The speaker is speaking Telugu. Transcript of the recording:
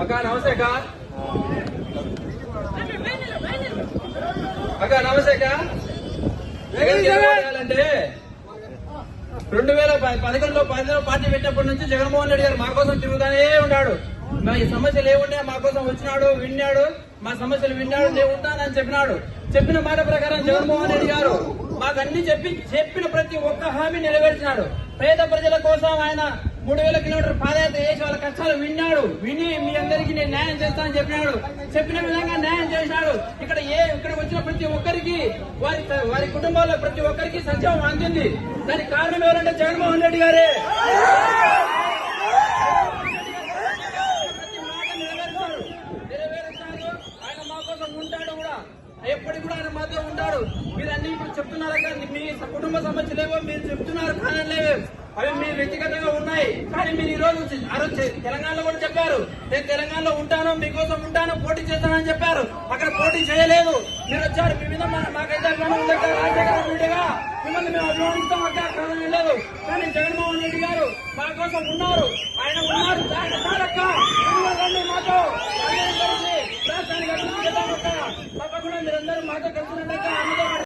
అక్క నమస్తే అక్క. అక్క నమస్తే అక్క. అంటే 2011లో పార్టీ పెట్టినప్పటి నుంచి జగన్మోహన్ రెడ్డి గారు మా కోసం తిరుగుతానే ఉన్నాడు. మా ఈ సమస్యలు ఏముండే మా కోసం వచ్చినాడు, విన్నాడు, మా సమస్యలు విన్నాడు, నేను ఉంటానని చెప్పినాడు. చెప్పిన మాట ప్రకారం జగన్మోహన్ రెడ్డి గారు మాకు అన్ని చెప్పిన ప్రతి ఒక్క హామీ నెరవేర్చినాడు. పేద ప్రజల కోసం ఆయన 3000 కిలోమీటర్ పాదయాత్ర చేసి వాళ్ళ కష్టాలు విని మీ అందరికీ నేను న్యాయం చేస్తానని చెప్పినాడు. చెప్పిన విధంగా న్యాయం చేసినాడు. ఇక్కడ వచ్చిన ప్రతి ఒక్కరికి వారి కుటుంబాల్లో ప్రతి ఒక్కరికి సంక్షేమం అందింది. దానికి కారణం ఎవరంటే జగన్మోహన్ రెడ్డి గారే. నెరవేరుస్తాడు. ఆయన మా కోసం ఉంటాడు కూడా, ఎప్పటికి కూడా ఆయన మాతో ఉంటాడు. మీరు అన్ని ఇప్పుడు చెప్తున్నారు కానీ మీ కుటుంబ సమస్యలేవో మీరు చెప్తున్నారు, కానలేవో అవి మీ వ్యక్తిగతంగా ఉన్నాయి. కానీ మీరు ఈ రోజు తెలంగాణలో కూడా చెప్పారు, నేను తెలంగాణలో ఉంటాను, మీకోసం ఉంటాను, పోటీ చేస్తానని చెప్పారు. అక్కడ పోటీ చేయలేదు. మీరు వచ్చారు, మీ మీద మాకైతే అభిమానం ఉందట. రాజశేఖర రెడ్డిగా మిమ్మల్ని మేము అభిమానిస్తాం అంటే అక్కడ లేదు. కానీ జగన్మోహన్ రెడ్డి గారు మా కోసం ఉన్నారు. ఆయన ఉన్నారు మాతో రాష్ట్రానికి తప్పకుండా మీరందరూ మాతో కలిసినట్లయితే